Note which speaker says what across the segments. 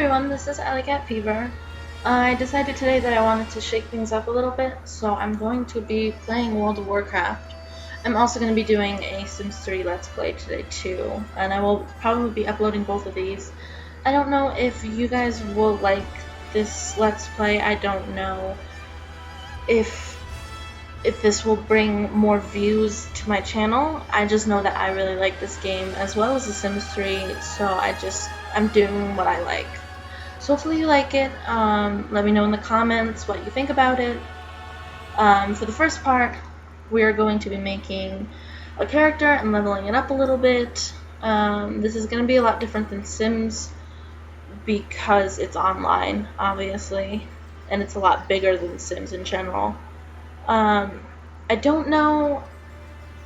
Speaker 1: everyone, this is Alleycat Fever. I decided today that I wanted to shake things up a little bit, so I'm going to be playing World of Warcraft. I'm also going to be doing a Sims 3 Let's Play today too, and I will probably be uploading both of these. I don't know if you guys will like this Let's Play. I don't know if this will bring more views to my channel. I just know that I really like this game as well as The Sims 3, so I'm doing what I like. So hopefully you like it. Let me know in the comments what you think about it. For the first part, we are going to be making a character and leveling it up a little bit. This is going to be a lot different than Sims because it's online, obviously, and it's a lot bigger than Sims in general. I don't know,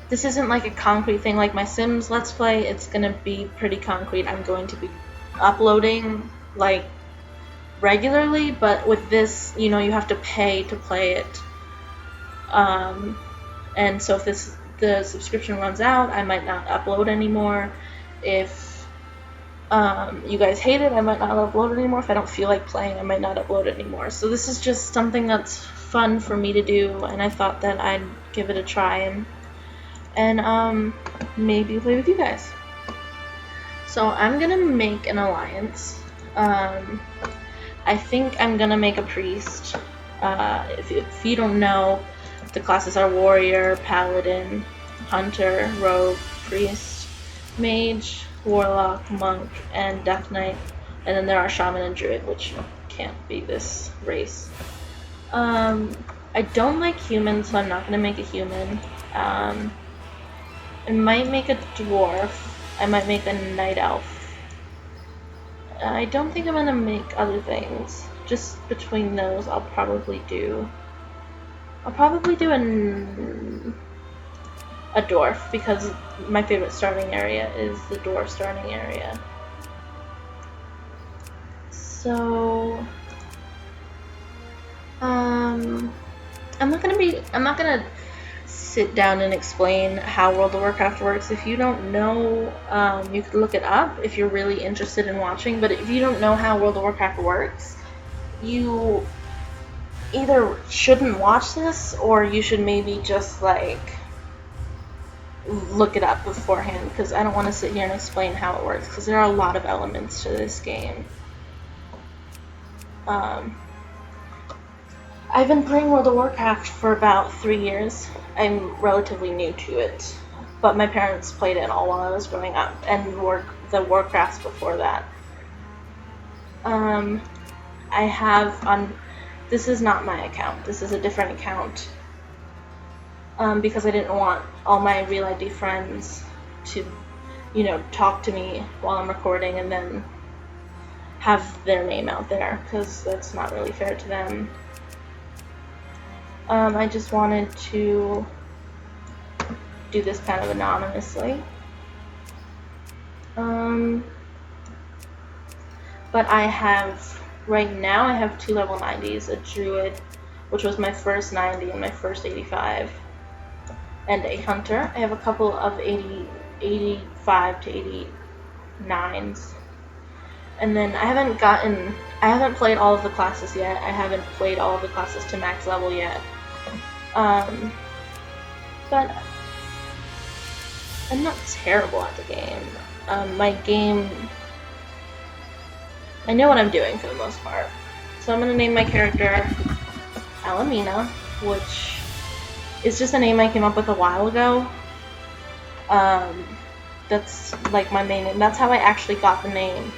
Speaker 1: this isn't like a concrete thing like my Sims Let's Play. It's gonna be pretty concrete. I'm going to be uploading like regularly, but with this, you know, you have to pay to play it. And so if the subscription runs out, I might not upload anymore. If you guys hate it, I might not upload it anymore. If I don't feel like playing, I might not upload it anymore. So this is just something that's fun for me to do, and I thought that I'd give it a try and maybe play with you guys. So I'm gonna make an alliance. I think I'm gonna make a priest. If you don't know, the classes are warrior, paladin, hunter, rogue, priest, mage, warlock, monk, and death knight. And then there are shaman and druid, which can't be this race. I don't like humans, so I'm not gonna make a human. I might make a dwarf. I might make a night elf. I don't think I'm gonna make other things. Just between those, I'll probably do a dwarf, because my favorite starting area is the dwarf starting area. So I'm not gonna sit down and explain how World of Warcraft works. If you don't know, you could look it up if you're really interested in watching. But if you don't know how World of Warcraft works, you either shouldn't watch this, or you should maybe just like look it up beforehand, because I don't want to sit here and explain how it works, because there are a lot of elements to this game. I've been playing World of Warcraft for about 3 years. I'm relatively new to it, but my parents played it all while I was growing up, and the Warcrafts before that. I have this is not my account. This is a different account, because I didn't want all my Real ID friends to, you know, talk to me while I'm recording and then have their name out there, because that's not really fair to them. I just wanted to do this kind of anonymously. But right now I have 2 level 90s, a druid, which was my first 90 and my first 85, and a hunter. I have a couple of 85 to 89s. And then I haven't played all of the classes yet. I haven't played all of the classes to max level yet. But I'm not terrible at the game. I know what I'm doing for the most part. So I'm gonna name my character Alamina, which is just a name I came up with a while ago. That's like my main name. That's how I actually got the name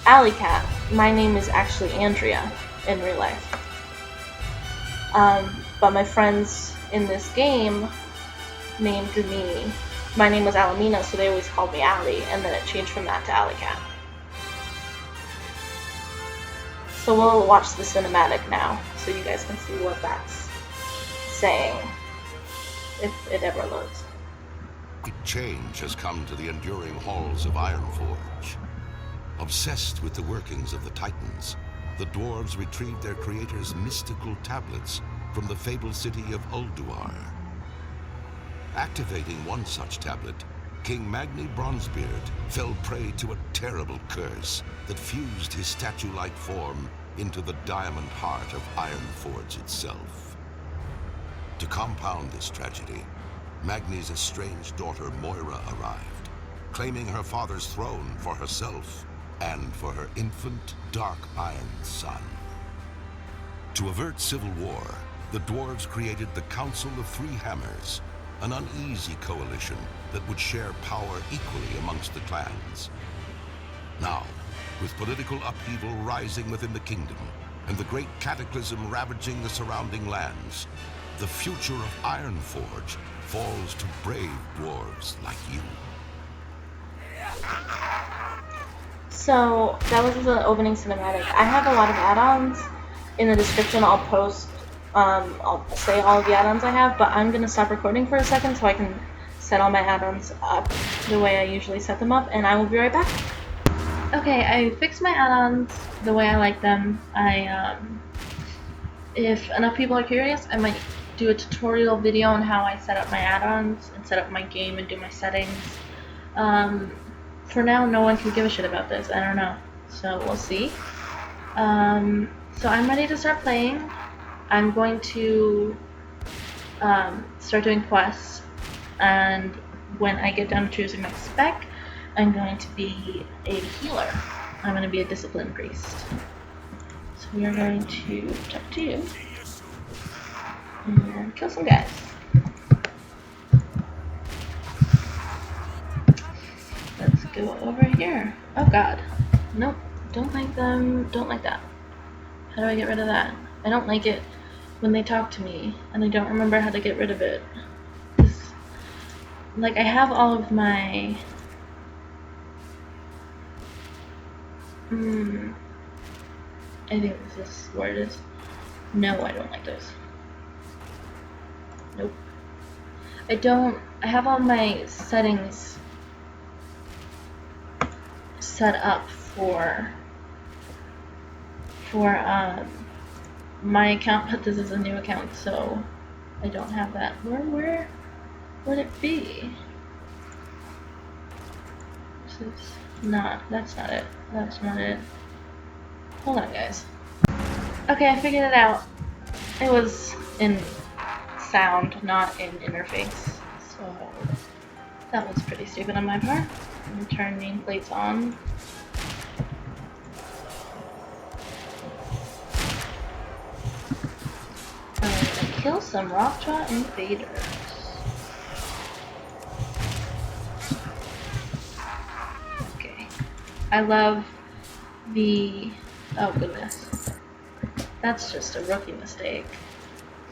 Speaker 1: Alleycat. My name is actually Andrea in real life. But my friends in this game named me. My name was Alamina, so they always called me Allie, and then it changed from that to Alleycat. So we'll watch the cinematic now, so you guys can see what that's saying, if it ever loads.
Speaker 2: Change has come to the enduring halls of Ironforge. Obsessed with the workings of the Titans, the dwarves retrieved their creator's mystical tablets from the fabled city of Ulduar. Activating one such tablet, King Magni Bronzebeard fell prey to a terrible curse that fused his statue-like form into the diamond heart of Ironforge itself. To compound this tragedy, Magni's estranged daughter Moira arrived, claiming her father's throne for herself and for her infant, dark iron son. To avert civil war, the dwarves created the Council of Three Hammers, an uneasy coalition that would share power equally amongst the clans. Now, with political upheaval rising within the kingdom and the great cataclysm ravaging the surrounding lands, the future of Ironforge falls to brave dwarves like you.
Speaker 1: So that was the opening cinematic. I have a lot of add-ons. In the description I'll post, I'll say all of the add-ons I have, but I'm going to stop recording for a second so I can set all my add-ons up the way I usually set them up, and I will be right back. Okay, I fixed my add-ons the way I like them. If enough people are curious, I might do a tutorial video on how I set up my add-ons and set up my game and do my settings. For now, no one can give a shit about this. I don't know. So we'll see. So I'm ready to start playing. I'm going to start doing quests, and when I get done choosing my spec, I'm going to be a healer. I'm going to be a discipline priest. So we are going to talk to you and kill some guys. Let's go over here. Oh god. Nope. Don't like them. Don't like that. How do I get rid of that? I don't like it when they talk to me and I don't remember how to get rid of it. Like, I have all of my... I think this is where it is. No, I don't like this. Nope. I have all my settings set up for my account, but this is a new account, so I don't have that. Where would it be? This is not, that's not it. That's not it. Hold on, guys. Okay, I figured it out. It was in sound, not in interface. So that was pretty stupid on my part. I'm gonna turn nameplates on. I'm gonna kill some Rockjaw invaders. Okay. I love the... oh goodness. That's just a rookie mistake.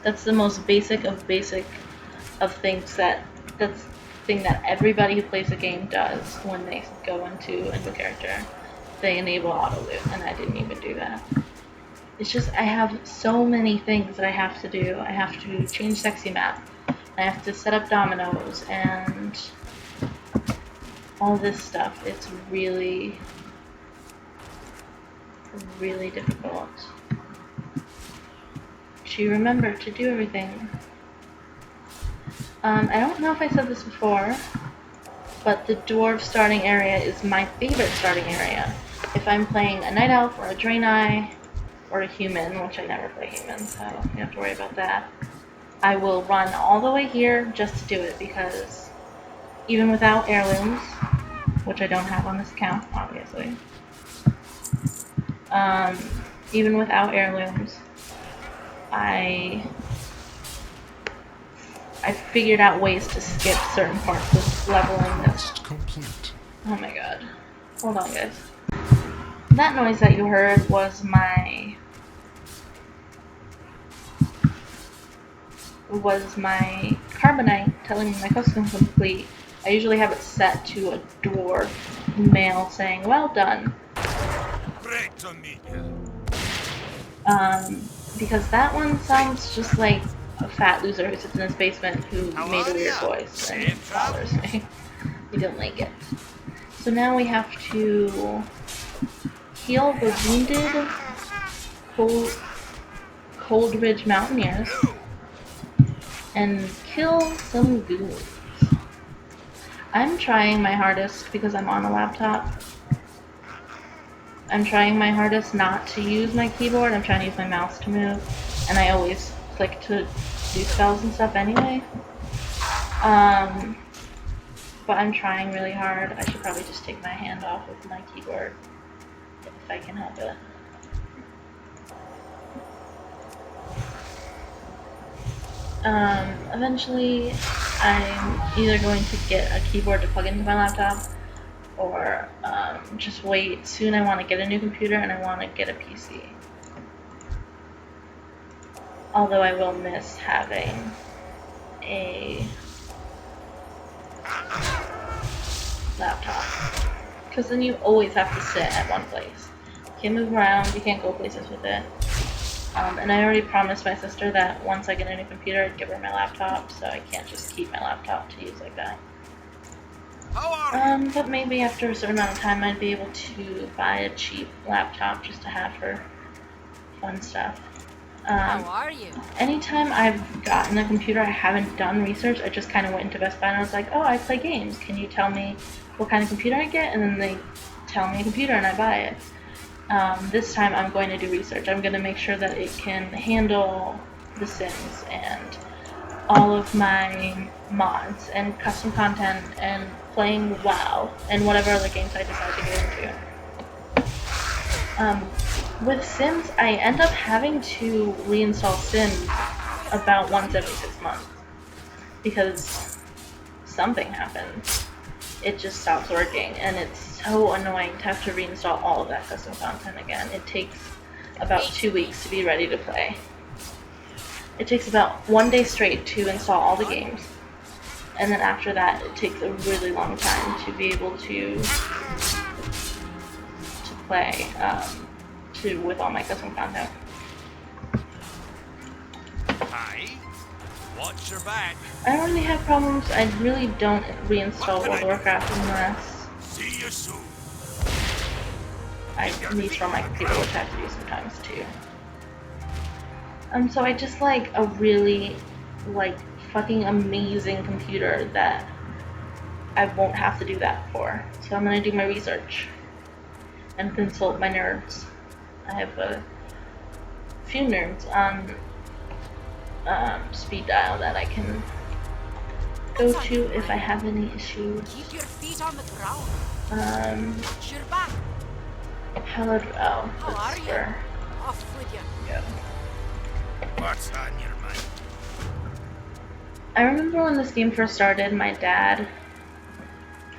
Speaker 1: That's the most basic of things that's the thing that everybody who plays the game does when they go into a new character. They enable auto loot, and I didn't even do that. It's just, I have so many things that I have to do. I have to change Sexymap. I have to set up Dominoes and all this stuff. It's really, really difficult to remember to do everything. I don't know if I said this before, but the dwarf starting area is my favorite starting area. If I'm playing a night elf or a draenei or a human, which I never play human, so you don't have to worry about that, I will run all the way here just to do it, because even without heirlooms, which I don't have on this account, obviously, even without heirlooms, I figured out ways to skip certain parts of leveling this.
Speaker 3: Complete.
Speaker 1: Oh my god. Hold on, guys. That noise that you heard was my Carbonite telling me my quest is complete. I usually have it set to a dwarf male saying, "Well done." Because that one sounds just like a fat loser who sits in his basement who made a weird voice and it bothers me. I don't like it. So now we have to heal the wounded Coldridge Mountaineers and kill some goons. I'm trying my hardest because I'm on a laptop. I'm trying my hardest not to use my keyboard. I'm trying to use my mouse to move, and I always click to do spells and stuff anyway. But I'm trying really hard. I should probably just take my hand off of my keyboard if I can help it. Eventually, I'm either going to get a keyboard to plug into my laptop, or just wait. Soon I want to get a new computer and I want to get a PC. Although I will miss having a laptop, because then you always have to sit at one place. You can't move around, you can't go places with it. And I already promised my sister that once I get a new computer, I'd give her my laptop, so I can't just keep my laptop to use like that. But maybe after a certain amount of time, I'd be able to buy a cheap laptop just to have for fun stuff.
Speaker 3: How are you?
Speaker 1: Anytime I've gotten a computer, I haven't done research. I just kind of went into Best Buy and I was like, oh, I play games. Can you tell me what kind of computer I get? And then they tell me a computer and I buy it. This time I'm going to do research. I'm going to make sure that it can handle The Sims and all of my mods and custom content and playing WoW and whatever other games I decide to get into. With Sims, I end up having to reinstall Sims about once every 6 months because something happens. It just stops working, and it's so annoying to have to reinstall all of that custom content again. It takes about 2 weeks to be ready to play. It takes about 1 day straight to install all the games, and then after that it takes a really long time to be able to play with all my custom content.
Speaker 4: Hi. Watch your back.
Speaker 1: I don't really have problems. I really don't reinstall World of Warcraft unless
Speaker 4: See you soon.
Speaker 1: I restore my computer, which I have to do sometimes too. So I just like a really fucking amazing computer that I won't have to do that for. So I'm gonna do my research and consult my nerds. I have a few nerds on speed dial that I can go to if I have any issues.
Speaker 3: Keep your feet on the ground. Watch your back.
Speaker 1: How
Speaker 3: How are you? Off with you.
Speaker 1: Yeah.
Speaker 4: What's on your mind?
Speaker 1: I remember when this game first started, my dad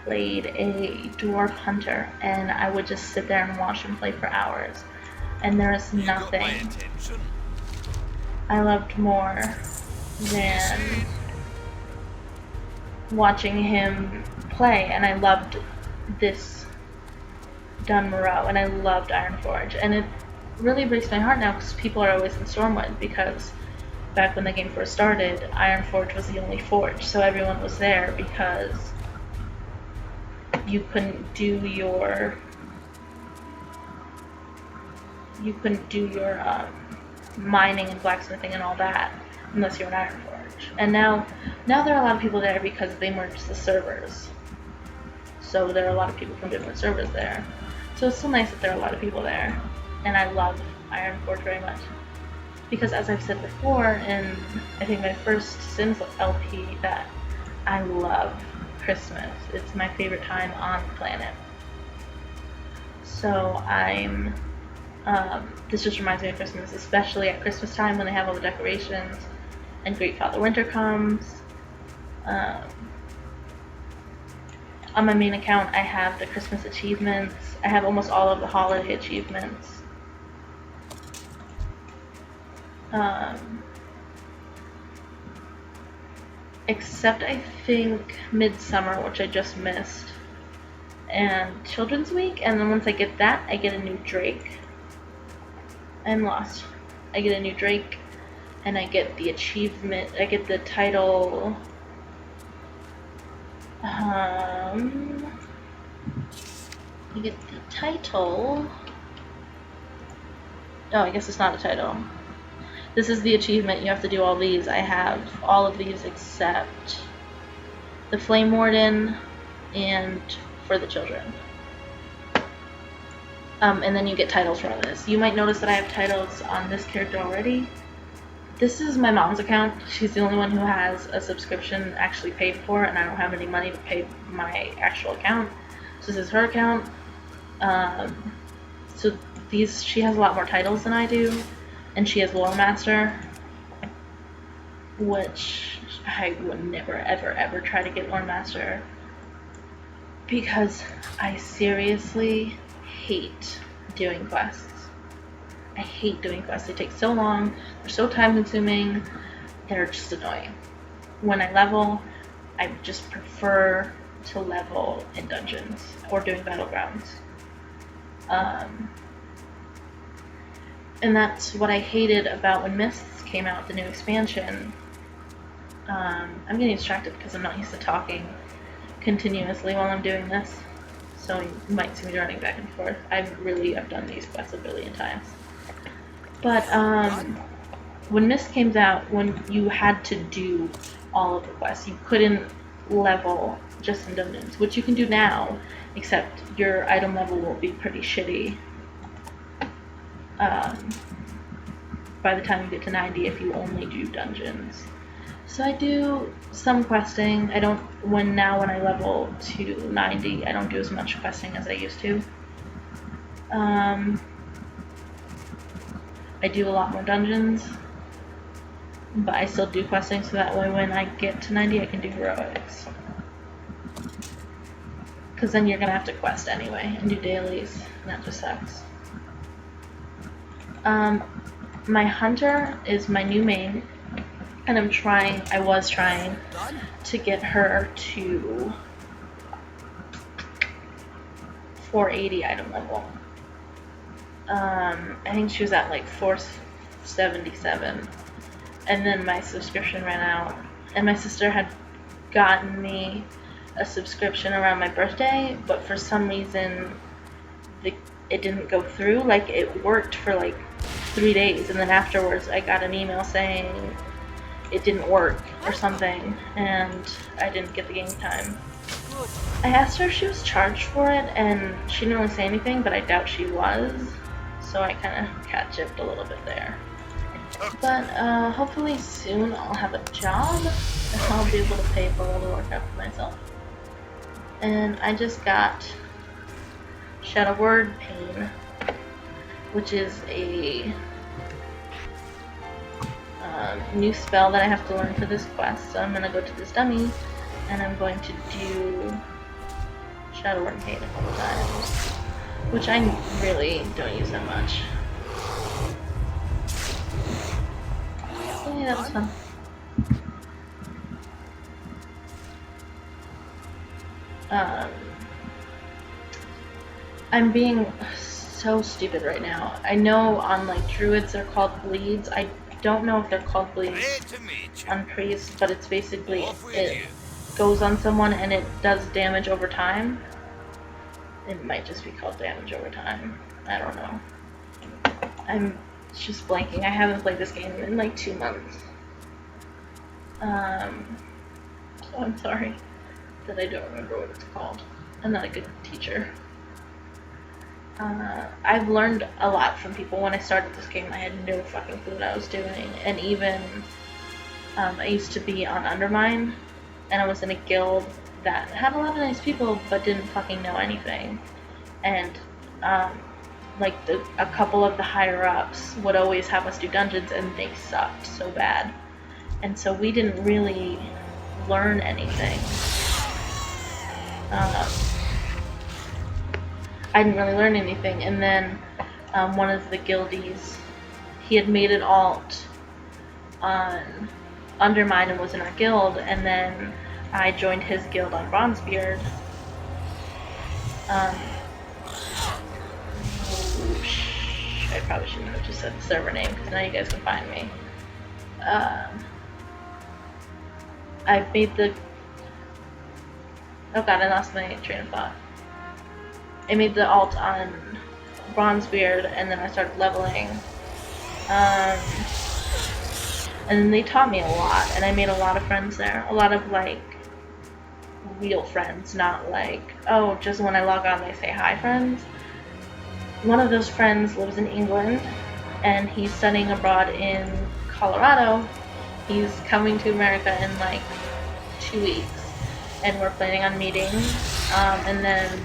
Speaker 1: played a dwarf hunter, and I would just sit there and watch him play for hours. And there is nothing I loved more than watching him play, and I loved this Dun Moreau, and I loved Ironforge, and it really breaks my heart now because people are always in Stormwind, because back when the game first started, Ironforge was the only forge, so everyone was there because you couldn't do your mining and blacksmithing and all that unless you're an Ironforge. And now there are a lot of people there because they merged the servers. So there are a lot of people from different servers there. So it's still nice that there are a lot of people there. And I love Ironforge very much. Because as I've said before in I think my first Sims LP, that I love Christmas. It's my favorite time on the planet. So this just reminds me of Christmas, especially at Christmas time when they have all the decorations and Great Father Winter comes. On my main account, I have the Christmas achievements. I have almost all of the holiday achievements. Except I think Midsummer, which I just missed, and Children's Week, and then once I get that, I get a new Drake. I'm lost. I get a new Drake, and I get the achievement, I get the title, oh, I guess it's not a title. This is the achievement, you have to do all these. I have all of these except the Flame Warden and For the Children. And then you get titles from this. You might notice that I have titles on this character already. This is my mom's account. She's the only one who has a subscription actually paid for, and I don't have any money to pay my actual account. So this is her account. So she has a lot more titles than I do, and she has Lore Master, which I would never, ever, ever try to get Lore Master because I seriously hate doing quests. I hate doing quests. They take so long, they're so time consuming, they're just annoying. When I level, I just prefer to level in dungeons or doing battlegrounds. And that's what I hated about when Mists came out, the new expansion. I'm getting distracted because I'm not used to talking continuously while I'm doing this. So you might see me running back and forth. I've done these quests a billion times. But when Mist came out, when you had to do all of the quests, you couldn't level just in dungeons, which you can do now, except your item level will be pretty shitty by the time you get to 90 if you only do dungeons. So I do some questing. When I level to 90, I don't do as much questing as I used to. I do a lot more dungeons, but I still do questing so that way when I get to 90 I can do heroics. Because then you're going to have to quest anyway and do dailies, and that just sucks. My hunter is my new main, and I was trying to get her to 480 item level. I think she was at like 477, and then my subscription ran out, and my sister had gotten me a subscription around my birthday, but for some reason it didn't go through. Like, it worked for like 3 days, and then afterwards I got an email saying it didn't work or something, and I didn't get the game time. I asked her if she was charged for it, and she didn't really say anything, but I doubt she was, so I kind of cat-gypped a little bit there. But hopefully soon I'll have a job, and I'll be able to pay for all the Warcraft for myself. And I just got Shadow Word Pain, which is a new spell that I have to learn for this quest. So I'm going to go to this dummy, and I'm going to do Shadow Word Pain a couple times, which I really don't use that much. So yeah, that was fun. I'm being so stupid right now. I know on like druids they're called bleeds. I don't know if they're called bleeds on priests, but it's basically it goes on someone and it does damage over time. It might just be called damage over time. I don't know. I'm just blanking. I haven't played this game in like 2 months. So I'm sorry that I don't remember what it's called. I'm not a good teacher. I've learned a lot from people. When I started this game, I had no fucking clue what I was doing, and even I used to be on Undermine, and I was in a guild that had a lot of nice people, but didn't fucking know anything. And like a couple of the higher ups would always have us do dungeons, and they sucked so bad, and so we didn't really learn anything. I didn't really learn anything, and then one of the guildies, he had made an alt on Undermine and was in our guild, and then I joined his guild on Bronzebeard. I probably shouldn't have just said the server name, because now you guys can find me. I made the... Oh god, I lost my train of thought. I made the alt on Bronzebeard, and then I started leveling. And then they taught me a lot, and I made a lot of friends there. A lot of, like, real friends, not like, oh, just when I log on they say hi friends. one of those friends lives in England, and he's studying abroad in Colorado. He's coming to America in like 2 weeks, and we're planning on meeting, and then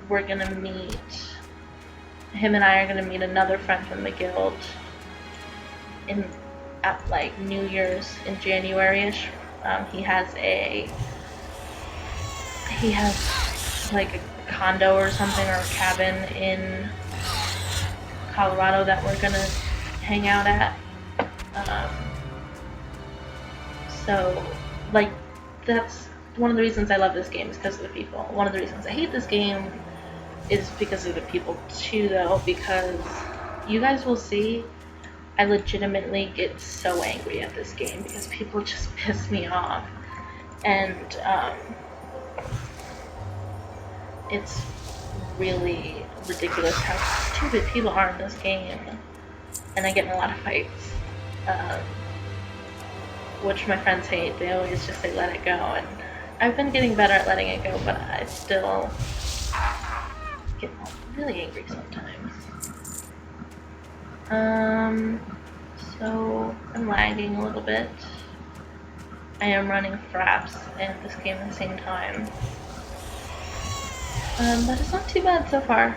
Speaker 1: we're gonna meet, him and I are gonna meet another friend from the guild at like New Year's in January-ish. He has like a condo or something, or a cabin in Colorado that we're gonna hang out at. So like that's one of the reasons I love this game, is because of the people. One of the reasons I hate this game is because of the people too, though, because you guys will see I legitimately get so angry at this game because people just piss me off, and it's really ridiculous how stupid people are in this game, and I get in a lot of fights, which my friends hate. They always just say let it go, and I've been getting better at letting it go, but I still get really angry sometimes. So I'm lagging a little bit. I am running fraps and this game at the same time. But it's not too bad so far.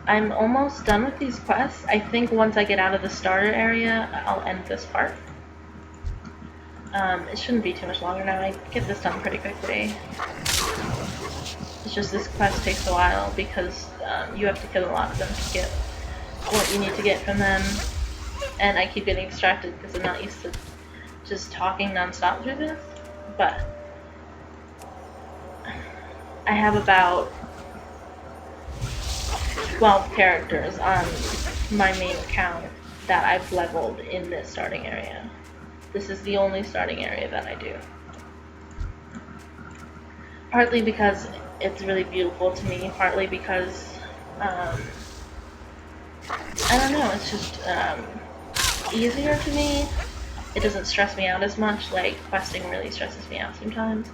Speaker 1: I'm almost done with these quests. I think once I get out of the starter area, I'll end this part. It shouldn't be too much longer now. I get this done pretty quickly. It's just this quest takes a while because you have to kill a lot of them to get what you need to get from them. And I keep getting distracted because I'm not used to just talking non-stop through this. But I have about 12 characters on my main account that I've leveled in this starting area. This is the only starting area that I do. Partly because it's really beautiful to me, partly because, I don't know, it's just easier to me. It doesn't stress me out as much, like questing really stresses me out sometimes.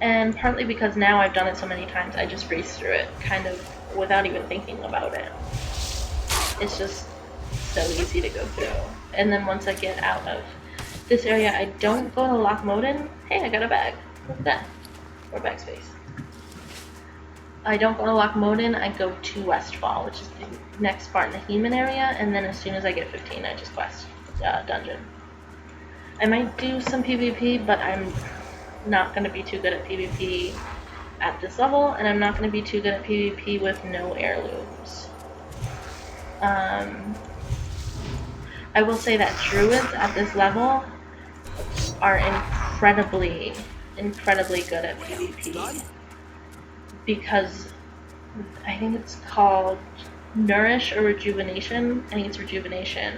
Speaker 1: And partly because now I've done it so many times, I just breeze through it, kind of without even thinking about it. It's just so easy to go through. And then once I get out of this area, I don't go to lock mode in. Hey, I got a bag. Look at that. Or bag space. I don't go to lock mode in, I go to Westfall, which is the next part in the Healium area, and then as soon as I get 15, I just quest dungeon. I might do some PvP, but I'm not going to be too good at PvP at this level, and I'm not going to be too good at PvP with no heirlooms. I will say that druids at this level are incredibly good at PvP, because I think it's called Nourish or Rejuvenation. I think it's Rejuvenation.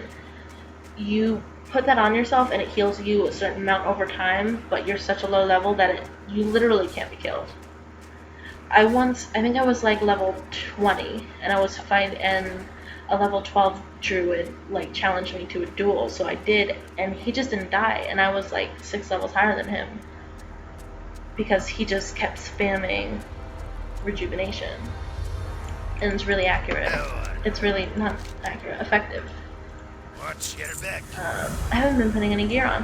Speaker 1: You put that on yourself and it heals you a certain amount over time, but you're such a low level that you literally can't be killed. I think I was like level 20, and I was fighting, and a level 12 druid like challenged me to a duel, so I did, and he just didn't die, and I was like 6 levels higher than him because he just kept spamming Rejuvenation, and it's really accurate. It's really not accurate, effective.
Speaker 4: Watch your back.
Speaker 1: I haven't been putting any gear on.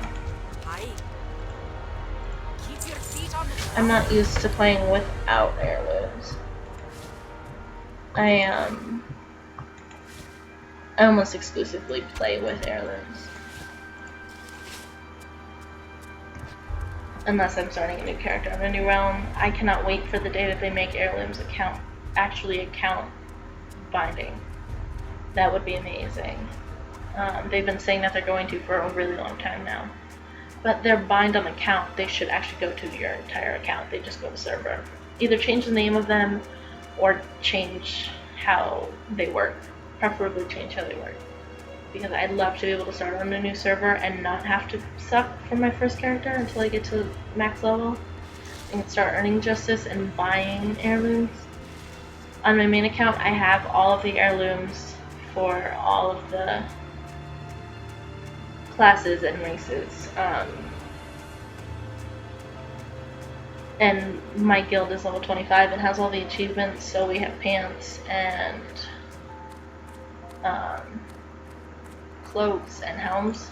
Speaker 3: Aye. Keep your feet on the ground.
Speaker 1: I'm not used to playing without heirlooms. I almost exclusively play with heirlooms. Unless I'm starting a new character on a new realm. I cannot wait for the day that they make heirlooms actually account binding. That would be amazing. They've been saying that they're going to for a really long time now. But their bind on account, they should actually go to your entire account. They just go to server. Either change the name of them or change how they work. Preferably change how they work. Because I'd love to be able to start on a new server and not have to suck for my first character until I get to max level and start earning justice and buying heirlooms. On my main account, I have all of the heirlooms for all of the classes and races. And my guild is level 25 and has all the achievements, so we have pants and cloaks and helms.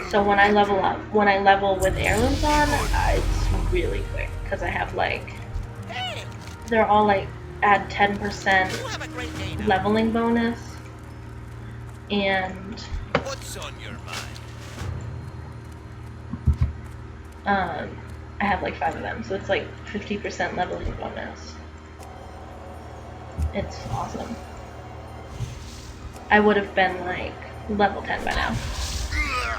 Speaker 1: So when I level with heirlooms on, it's really quick because I have like, they're all like add 10% leveling bonus, and
Speaker 4: What's on your mind?
Speaker 1: I have like 5 of them, so it's like 50% leveling bonus. It's awesome. I would have been like level 10 by now.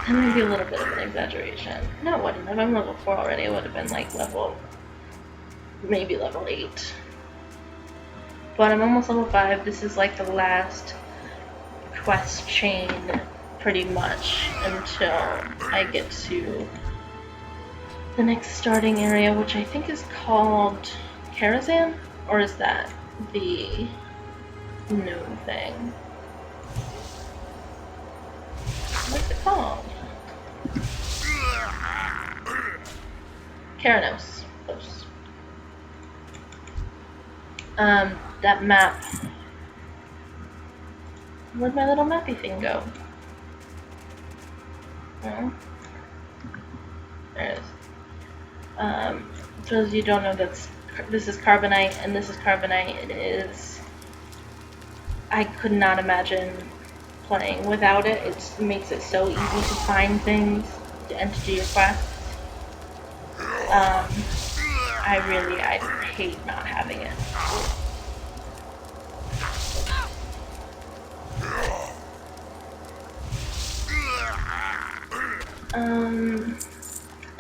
Speaker 1: That might be a little bit of an exaggeration. No, it wouldn't. If I'm level 4 already, it would have been like maybe level 8. But I'm almost level 5. This is like the last quest chain, pretty much, until I get to the next starting area, which I think is called Karazhan? Or is that the new thing? What's it called? Karanos. Close. That map. Where'd my little mappy thing go? Oh. There it is. For those of you who don't know, this is Carbonite, and this is Carbonite. It is... I could not imagine playing without it. It makes it so easy to find things and to do your quests. I hate not having it.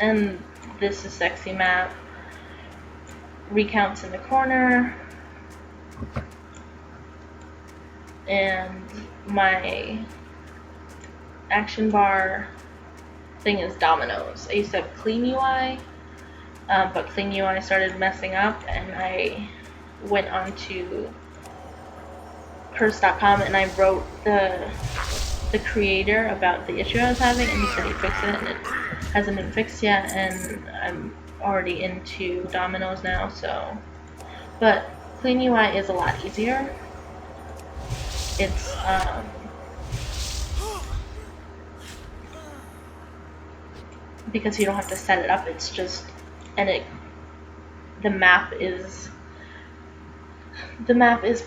Speaker 1: And this is Sexymap. Recounts in the corner. And my action bar thing is Dominoes. I used to have Clean UI, but Clean UI started messing up, and I went on to curse.com and I wrote the creator about the issue I was having, and he said he'd fix it, and it hasn't been fixed yet, and I'm already into Dominoes now, so. But Clean UI is a lot easier. It's because you don't have to set it up, it's just, and the map is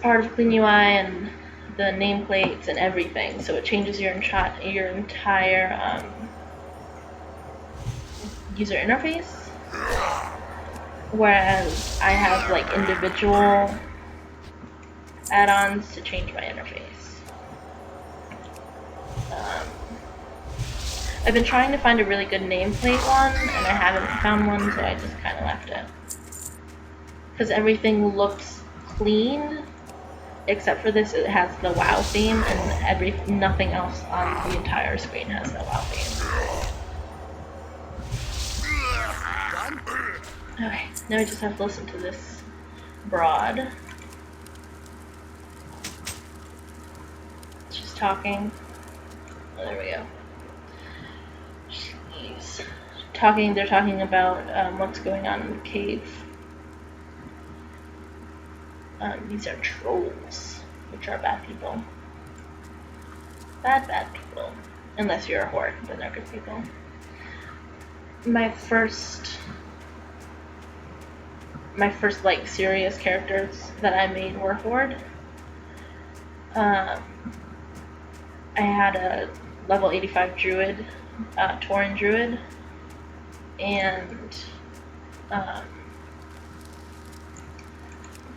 Speaker 1: part of Clean UI, and the nameplates and everything, so it changes your entire user interface, whereas I have like individual add-ons to change my interface. I've been trying to find a really good nameplate one, and I haven't found one, so I just kind of left it. Because everything looks clean, except for this, it has the WoW theme, and nothing else on the entire screen has the WoW theme. Okay, now I just have to listen to this broad. She's talking. Oh, there we go. Jeez. They're talking about what's going on in the cave. These are trolls, which are bad people. Bad people. Unless you're a horde, then they're good people. My first like serious characters that I made were horde. I had a level 85 druid, Tauren druid, and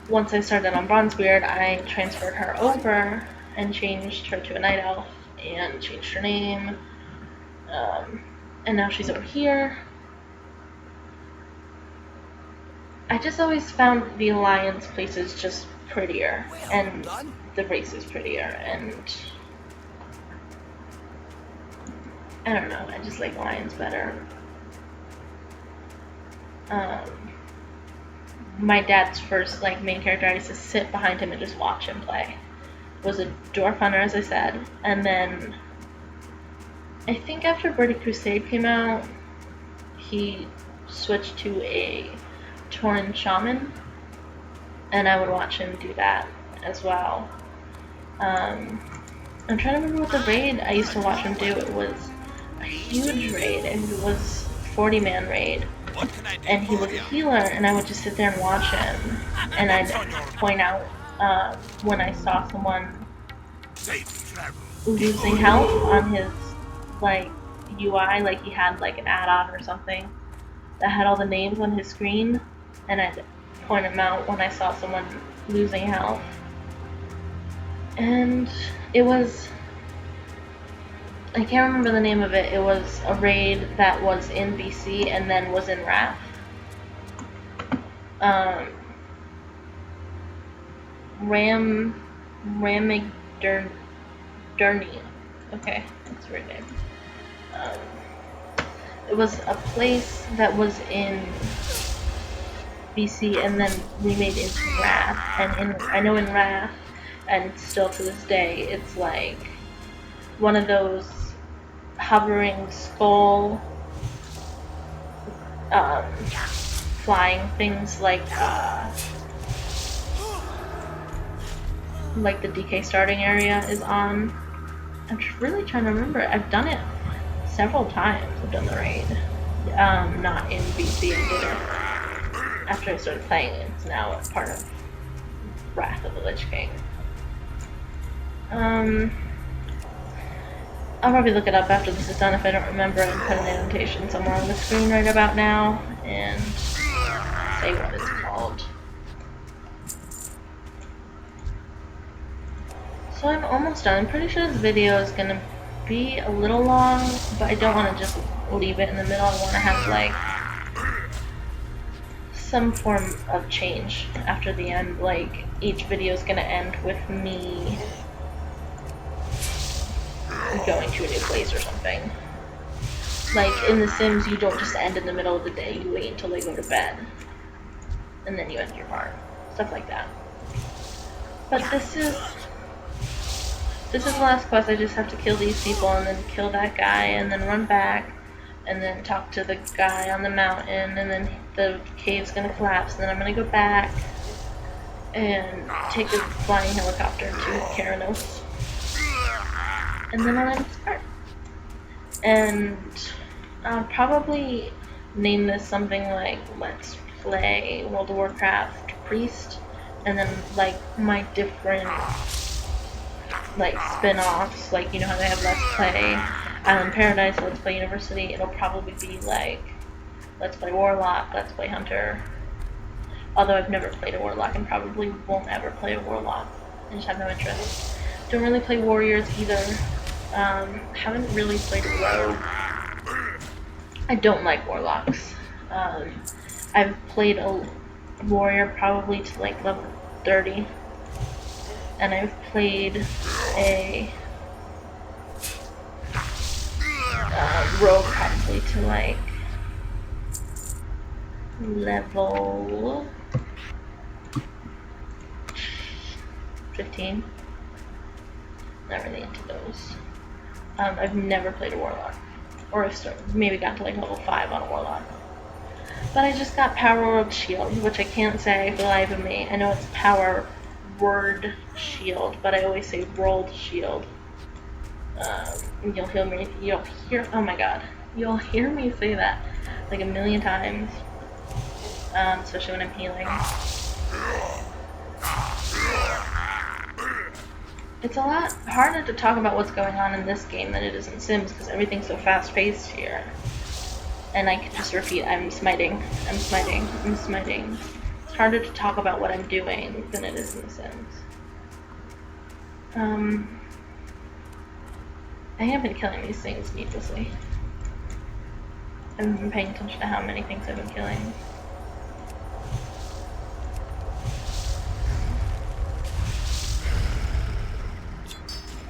Speaker 1: once I started on Bronzebeard, I transferred her over and changed her to a night elf and changed her name, and now she's over here. I just always found the alliance places just prettier, and the race is prettier, and I don't know, I just like alliance better. My dad's first like main character, I used to sit behind him and just watch him play. Was a dwarf hunter, as I said, and then I think after Birdie Crusade came out, he switched to a Tauren Shaman, and I would watch him do that as well. I'm trying to remember what the raid I used to watch him do. It was a huge raid, and it was 40-man raid,
Speaker 4: What can I do
Speaker 1: and he
Speaker 4: for
Speaker 1: was a
Speaker 4: you?
Speaker 1: healer, and I would just sit there and watch him, and I'd point out when I saw someone
Speaker 4: Safe travel.
Speaker 1: losing health on his like UI, like he had like an add-on or something that had all the names on his screen, and I'd point them out when I saw someone losing health. And it was, I can't remember the name of it. It was a raid that was in BC and then was in Wrath. Ramigdurni. Okay, that's a weird name. It was a place that was in BC and then remade into Wrath. And I know in Wrath, and still to this day, it's like one of those hovering skull flying things like the DK starting area is on. I'm really trying to remember. I've done it several times. I've done the raid. Not in BC. I did it after I started playing it. It's now a part of Wrath of the Lich King. I'll probably look it up after this is done if I don't remember, and put an annotation somewhere on the screen right about now and say what it's called. So I'm almost done. I'm pretty sure this video is gonna be a little long, but I don't want to just leave it in the middle. I want to have like some form of change after the end. Like each video is gonna end with me going to a new place or something. Like in The Sims, you don't just end in the middle of the day. You wait until they go to bed, and then you end your part. Stuff like that. But this is the last quest. I just have to kill these people and then kill that guy and then run back and then talk to the guy on the mountain, and then the cave's gonna collapse, and then I'm gonna go back and take a flying helicopter to Karanos. And then I'll end this part. And I'll probably name this something like Let's Play World of Warcraft Priest, and then like my different like spin-offs, like you know how they have Let's Play Island Paradise, Let's Play University. It'll probably be like Let's Play Warlock, Let's Play Hunter. Although I've never played a Warlock and probably won't ever play a Warlock. I just have no interest. Don't really play Warriors either. Haven't really played a Rogue. I don't like Warlocks. I've played a Warrior probably to like level 30. And I've played a Rogue probably to like level 15. Not really into those. I've never played a Warlock. Or I've maybe got to like level 5 on a Warlock. But I just got Power Word Shield, which I can't say for the life of me. I know it's Power Word Shield, but I always say World Shield. You'll hear me, oh my god. You'll hear me say that like a million times. Especially when I'm healing. It's a lot harder to talk about what's going on in this game than it is in Sims, because everything's so fast-paced here. And I can just repeat, I'm smiting. It's harder to talk about what I'm doing than it is in The Sims. I have been killing these things needlessly. I haven't been paying attention to how many things I've been killing.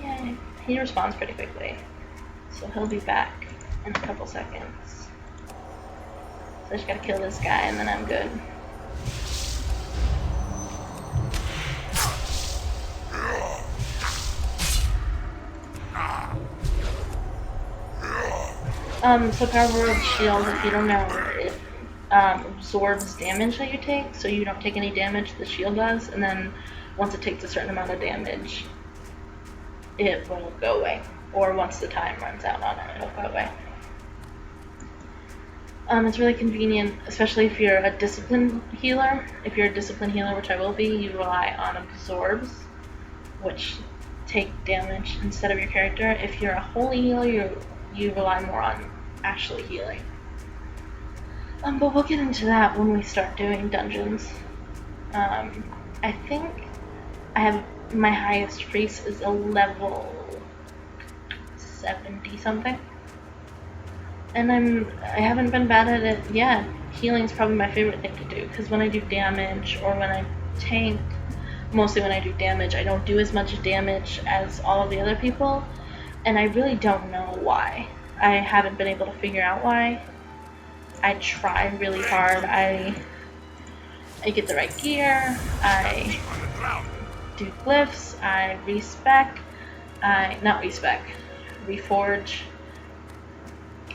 Speaker 1: Yay. He responds pretty quickly, so he'll be back in a couple seconds. So I just gotta kill this guy and then I'm good. So Power Word Shield, if you don't know, absorbs damage that you take, so you don't take any damage, the shield does, and then once it takes a certain amount of damage, it will go away. Or once the time runs out on it, it'll go away. It's really convenient, especially if you're a discipline healer. If you're a discipline healer, which I will be, you rely on absorbs, which take damage instead of your character. If you're a holy healer, you rely more on actually healing. But we'll get into that when we start doing dungeons. I think I have my highest priest is a level 70 something. And I haven't been bad at it yet. Healing's probably my favorite thing to do, because when I do damage or when I tank, mostly when I do damage, I don't do as much damage as all of the other people, and I really don't know why. I haven't been able to figure out why. I try really hard. I get the right gear, I do glyphs, I reforge,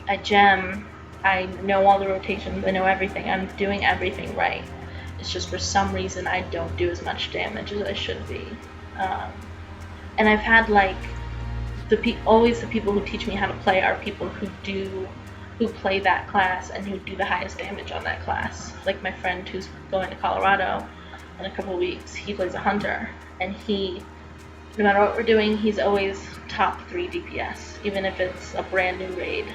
Speaker 1: I gem, I know all the rotations, I know everything, I'm doing everything right. It's just for some reason I don't do as much damage as I should be. And I've had like, always the people who teach me how to play are people who play that class and who do the highest damage on that class. Like my friend who's going to Colorado in a couple weeks, he plays a hunter, and no matter what we're doing, he's always top 3 DPS, even if it's a brand new raid.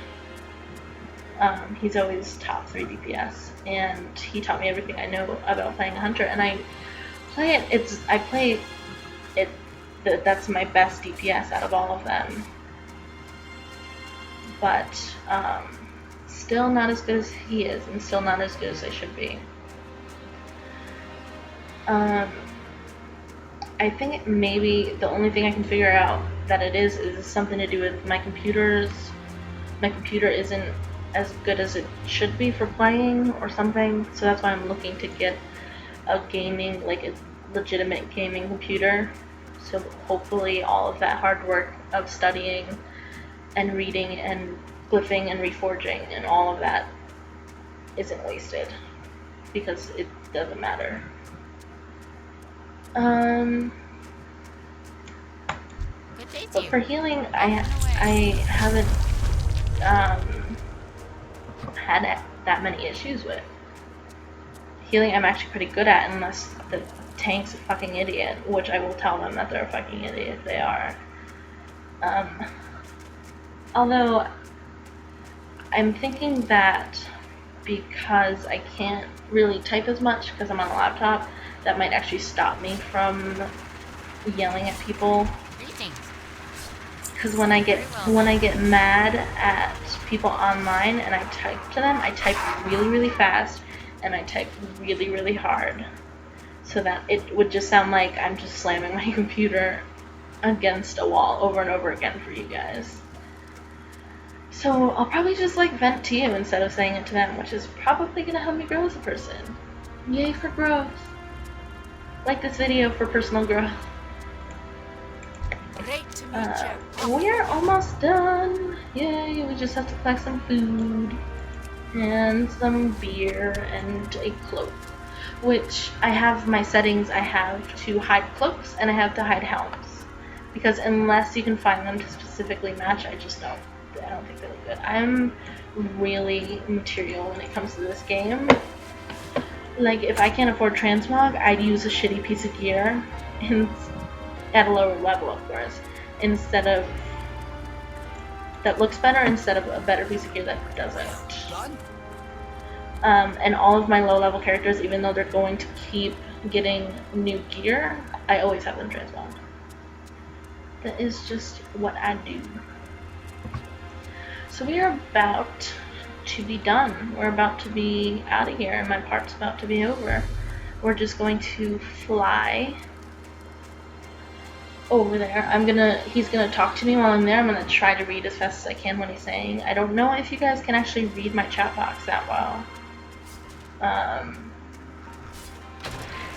Speaker 1: He's always top 3 DPS, and he taught me everything I know about playing a hunter, and I play it, that's my best DPS out of all of them. But, still not as good as he is, and still not as good as I should be. I think maybe the only thing I can figure out that it is something to do with my computers. My computer isn't as good as it should be for playing or something, so that's why I'm looking to get a legitimate gaming computer. So hopefully all of that hard work of studying and reading and glyphing and reforging and all of that isn't wasted, because it doesn't matter. But for healing, I haven't had that many issues with. Healing I'm actually pretty good at, unless the tank's a fucking idiot, which I will tell them that they're a fucking idiot if they are. Although I'm thinking that because I can't really type as much because I'm on a laptop, that might actually stop me from yelling at people. Because when I get mad at people online and I type to them, I type really, really fast and I type really, really hard, so that it would just sound like I'm just slamming my computer against a wall over and over again for you guys. So I'll probably just vent to you instead of saying it to them, which is probably gonna help me grow as a person. Yay for growth. Like this video for personal growth.
Speaker 3: Great to meet you.
Speaker 1: We're almost done. Yay, we just have to collect some food and some beer and a cloak, which I have my settings. I have to hide cloaks and I have to hide helms, because unless you can find them to specifically match, I don't think they look good. I'm really material when it comes to this game. Like, if I can't afford transmog, I'd use a shitty piece of gear at a lower level, of course, that looks better instead of a better piece of gear that doesn't. And all of my low level characters, even though they're going to keep getting new gear, I always have them transmogged. That is just what I do. So we are about to be done. We're about to be out of here, and my part's about to be over. We're just going to fly over there. He's gonna talk to me while I'm there. I'm gonna try to read as fast as I can what he's saying. I don't know if you guys can actually read my chat box that well.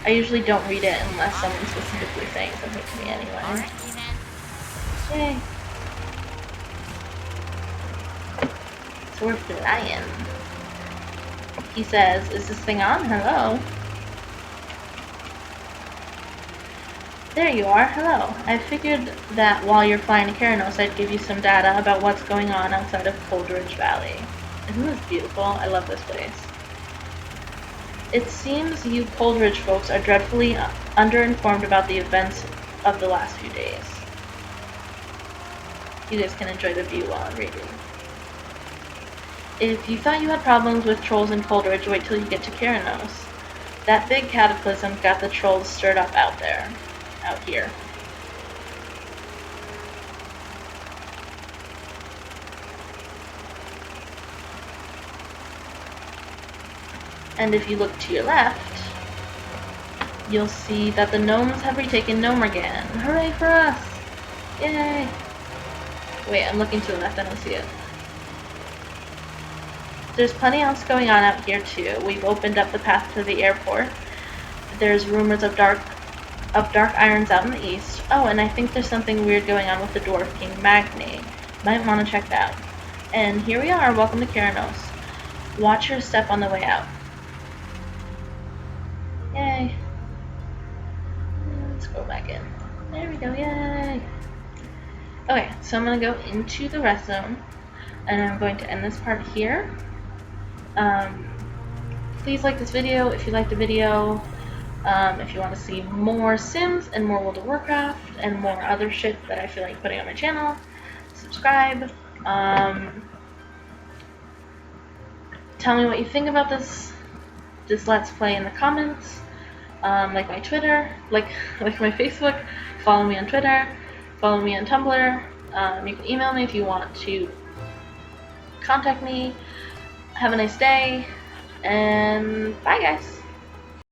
Speaker 1: I usually don't read it unless someone's specifically saying something to me anyway. Yay. So we're flying. He says, is this thing on? Hello? There you are, hello. I figured that while you're flying to Karanos, I'd give you some data about what's going on outside of Coldridge Valley. Isn't this beautiful? I love this place. It seems you Coldridge folks are dreadfully underinformed about the events of the last few days. You guys can enjoy the view while I'm reading. If you thought you had problems with trolls in Coldridge, wait till you get to Karanos. That big cataclysm got the trolls stirred up out here. And if you look to your left, you'll see that the gnomes have retaken Gnomergan. Hooray for us! Yay! Wait, I'm looking to the left, I don't see it. There's plenty else going on out here too. We've opened up the path to the airport. There's rumors of dark irons out in the east. Oh, and I think there's something weird going on with the Dwarf King Magni. Might want to check that out. And here we are, welcome to Karanos. Watch your step on the way out. Yay. Let's go back in. There we go, yay. Okay, so I'm going to go into the rest zone, and I'm going to end this part here. Please like this video if you liked the video. If you want to see more Sims and more World of Warcraft and more other shit that I feel like putting on my channel, subscribe. Tell me what you think about this Let's Play in the comments. Like my Twitter, like my Facebook, follow me on Twitter, follow me on Tumblr. You can email me if you want to contact me. Have a nice day, and bye guys!